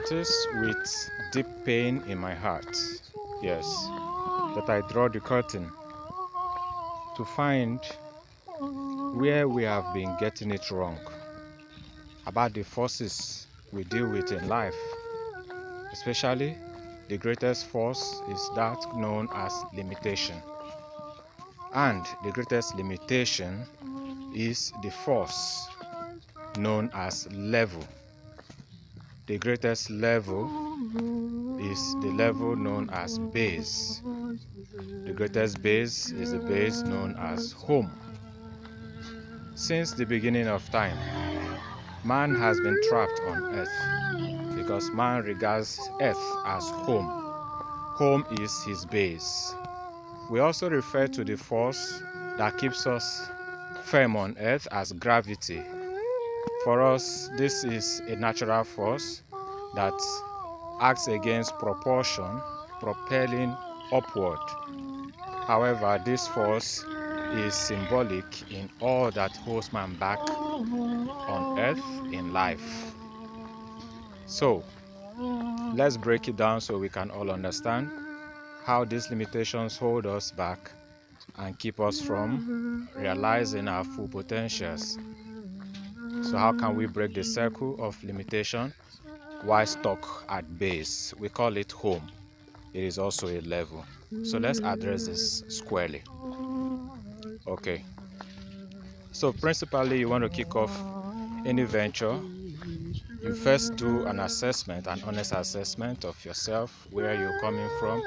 It is with deep pain in my heart, yes, that I draw the curtain to find where we have been getting it wrong about the forces we deal with in life. Especially, the greatest force is that known as limitation. And the greatest limitation is the force known as level. The greatest level is the level known as base. The greatest base is the base known as home. Since the beginning of time, man has been trapped on earth because man regards earth as home. Home is his base. We also refer to the force that keeps us firm on earth as gravity. For us, this is a natural force that acts against proportion, propelling upward. However, this force is symbolic in all that holds man back on earth in life. So, let's break it down so we can all understand how these limitations hold us back and keep us from realizing our full potentials. So how can we break the circle of limitation while stuck at base? We call it home. It is also a level. So let's address this squarely. Okay. So principally, you want to kick off any venture. You first do an assessment, an honest assessment of yourself, where you're coming from,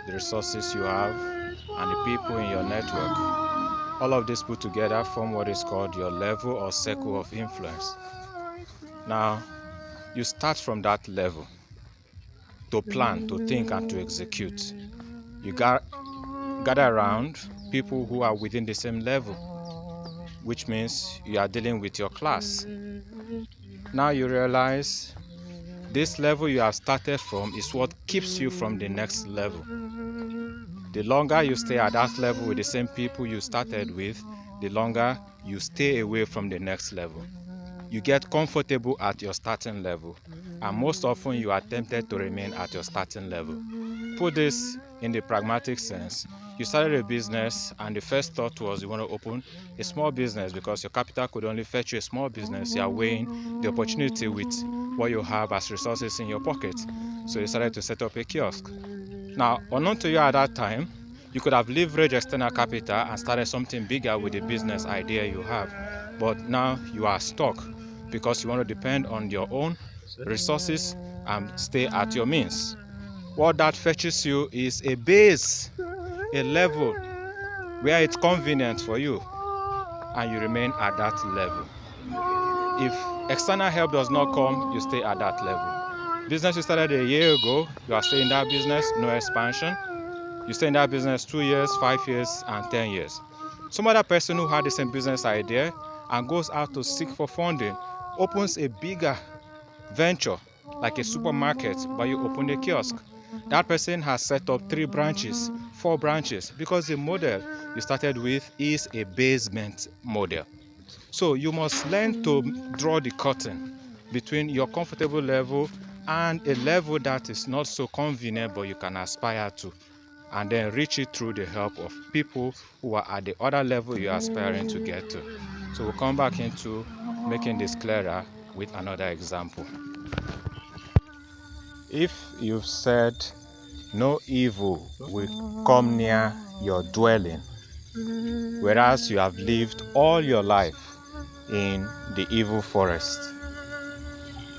the resources you have, and the people in your network. All of this put together form what is called your level or circle of influence. Now, you start from that level to plan, to think, and to execute. You gather around people who are within the same level, which means you are dealing with your class. Now you realize this level you have started from is what keeps you from the next level. The longer you stay at that level with the same people you started with, the longer you stay away from the next level. You get comfortable at your starting level, and most often you are tempted to remain at your starting level. Put this in the pragmatic sense. You started a business, and the first thought was you want to open a small business because your capital could only fetch you a small business. You are weighing the opportunity with what you have as resources in your pocket. So you decided to set up a kiosk. Now, unknown to you at that time, you could have leveraged external capital and started something bigger with the business idea you have. But now you are stuck because you want to depend on your own resources and stay at your means. What that fetches you is a base, a level where it's convenient for you, and you remain at that level. If external help does not come, you stay at that level. Business you started a year ago, you are staying in that business, no expansion. You stay in that business 2 years, 5 years, and 10 years. Some other person who had the same business idea and goes out to seek for funding, opens a bigger venture, like a supermarket, but you open a kiosk. That person has set up 3 branches, 4 branches, because the model you started with is a basement model. So you must learn to draw the curtain between your comfortable level and a level that is not so convenient but you can aspire to, and then reach it through the help of people who are at the other level you are aspiring to get to. So we'll come back into making this clearer with another example. If you've said no evil will come near your dwelling, whereas you have lived all your life in the evil forest,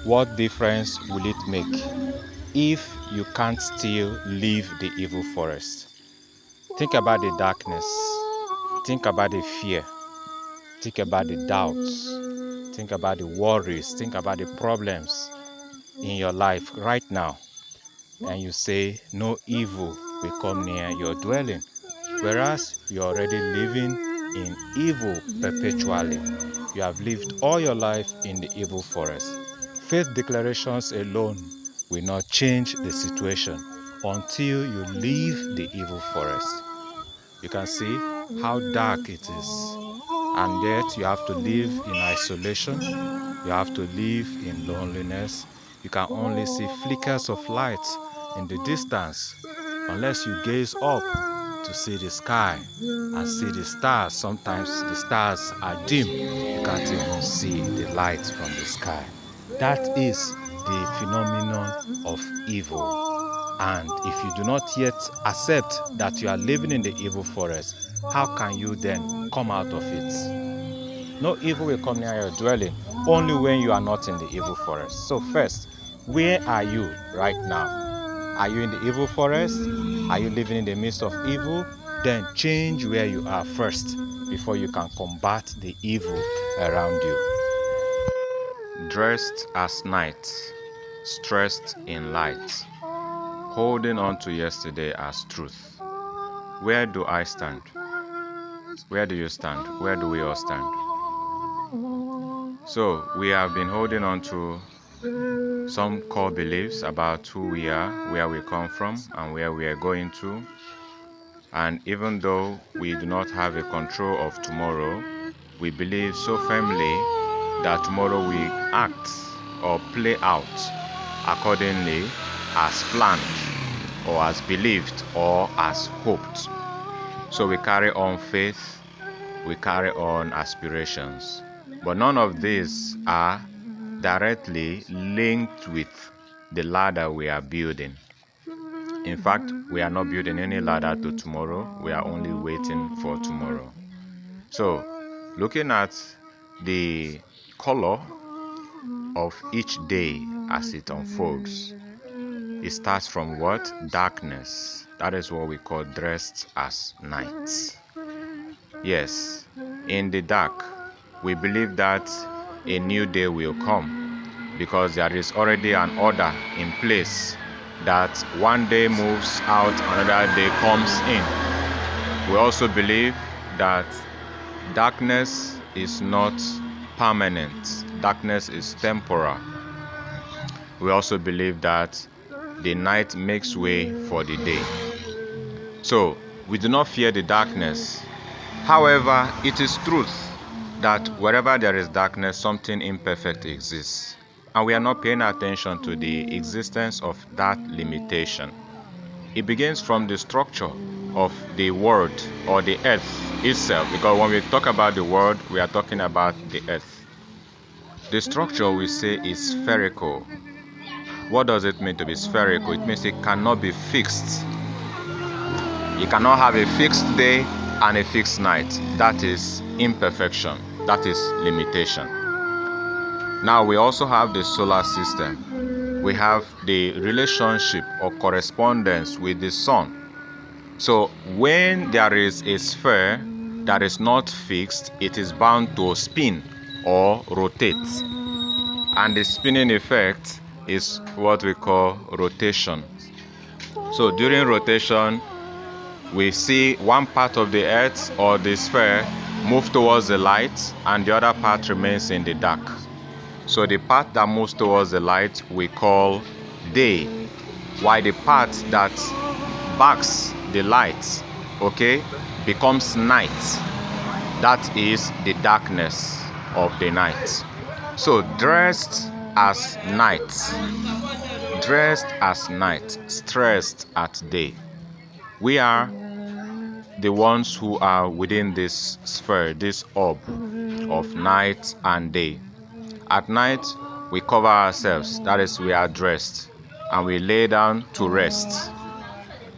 what difference will it make if you can't still leave the evil forest? Think about the darkness. Think about the fear. Think about the doubts. Think about the worries. Think about the problems in your life right now. And you say, no evil will come near your dwelling. Whereas you're already living in evil perpetually. You have lived all your life in the evil forest. Faith declarations alone will not change the situation until you leave the evil forest. You can see how dark it is, and yet you have to live in isolation, you have to live in loneliness, You can only see flickers of light in the distance unless you gaze up to see the sky and see the stars. Sometimes the stars are dim. You can't even see the light from the sky. That is the phenomenon of evil. And if you do not yet accept that you are living in the evil forest, how can you then come out of it? No evil will come near your dwelling, only when you are not in the evil forest. So first, where are you right now? Are you in the evil forest? Are you living in the midst of evil? Then change where you are first before you can combat the evil around you. Dressed as night, stressed in light, holding on to yesterday as truth. Where do I stand? Where do you stand? Where do we all stand? So we have been holding on to some core beliefs about who we are, where we come from, and where we are going to. And even though we do not have a control of tomorrow, we believe so firmly that tomorrow will act or play out accordingly as planned or as believed or as hoped. So we carry on faith, we carry on aspirations. But none of these are directly linked with the ladder we are building. In fact, we are not building any ladder to tomorrow. We are only waiting for tomorrow. So, looking at the color of each day as it unfolds, it starts from what? Darkness. That is what we call dressed as night. Yes, in the dark, we believe that a new day will come because there is already an order in place that one day moves out, another day comes in. We also believe that darkness is not permanent. Darkness is temporal. We also believe that the night makes way for the day. So, we do not fear the darkness. However, it is truth that wherever there is darkness, something imperfect exists. And we are not paying attention to the existence of that limitation. It begins from the structure of the world or the earth itself, because when we talk about the world, we are talking about the earth. The structure we say is spherical. What does it mean to be spherical? It means it cannot be fixed. You cannot have a fixed day and a fixed night. That is imperfection. That is limitation. Now we also have the solar system. We have the relationship or correspondence with the sun. So when there is a sphere that is not fixed, it is bound to spin or rotate. And the spinning effect is what we call rotation. So during rotation, we see one part of the earth or the sphere move towards the light and the other part remains in the dark. So the part that moves towards the light we call day, while the part that backs the light, becomes night. That is the darkness of the night. So dressed as night, stressed at day. We are the ones who are within this sphere, this orb of night and day. At night, we cover ourselves, that is, we are dressed, and we lay down to rest.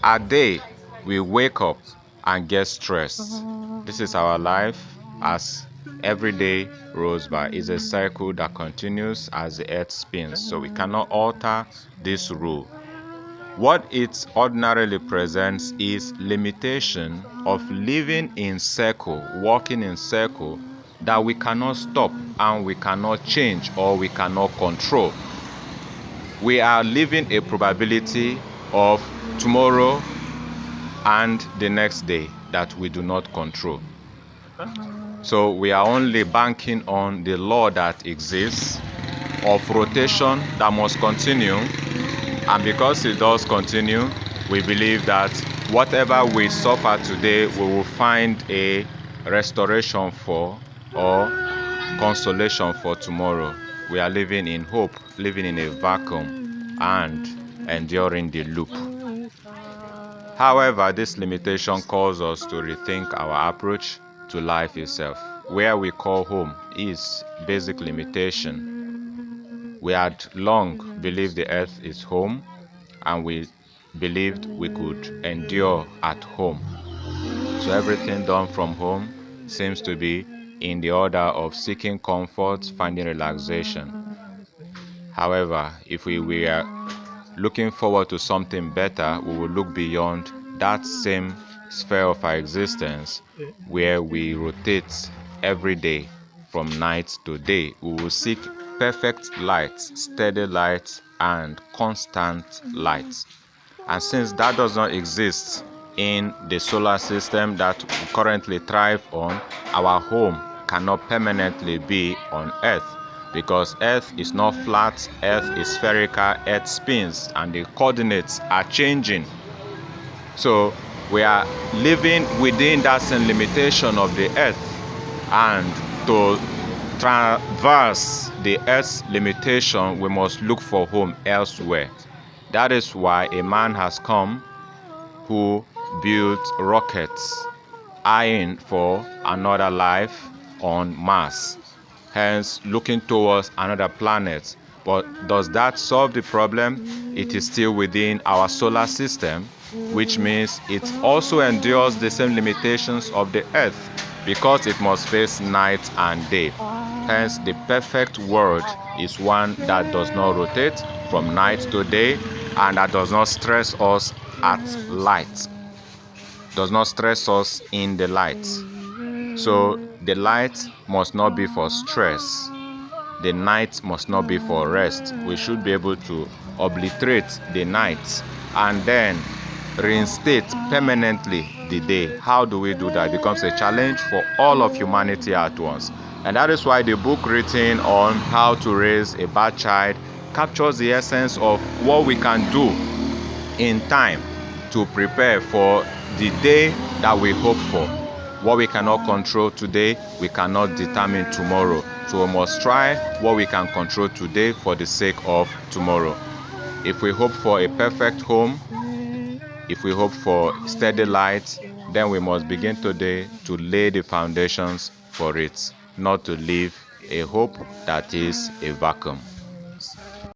At day, we wake up and get stressed. This is our life as every day rolls by. It's a cycle that continues as the earth spins, so we cannot alter this rule. What it ordinarily presents is limitation of living in circle, walking in circle, that we cannot stop and we cannot change or we cannot control. We are living a probability of tomorrow and the next day that we do not control. So we are only banking on the law that exists of rotation that must continue. And because it does continue, we believe that whatever we suffer today, we will find a restoration for or consolation for tomorrow. we are living in hope, living in a vacuum, and enduring the loop. However, this limitation calls us to rethink our approach to life itself. Where we call home is basic limitation. We had long believed the earth is home, and we believed we could endure at home. So everything done from home seems to be in the order of seeking comfort, finding relaxation. However, if we were looking forward to something better, we will look beyond that same sphere of our existence where we rotate every day from night to day. We will seek perfect light, steady light, and constant light. And since that does not exist in the solar system that we currently thrive on, our home cannot permanently be on Earth, because Earth is not flat, Earth is spherical, Earth spins, and the coordinates are changing. So we are living within that same limitation of the Earth, and to traverse the Earth's limitation, we must look for home elsewhere. That is why a man has come who built rockets, eyeing for another life on Mars, hence looking towards another planet. But does that solve the problem? It is still within our solar system, which means it also endures the same limitations of the Earth, because it must face night and day. Hence, the perfect world is one that does not rotate from night to day, and that does not stress us at light, does not stress us in the light. So the light must not be for stress, the night must not be for rest. We should be able to obliterate the night and then reinstate permanently the day. How do we do that? It becomes a challenge for all of humanity at once. And that is why the book written on how to raise a bad child captures the essence of what we can do in time to prepare for the day that we hope for. What we cannot control today, we cannot determine tomorrow. So we must try what we can control today for the sake of tomorrow. If we hope for a perfect home, if we hope for steady light, then we must begin today to lay the foundations for it, not to live a hope that is a vacuum.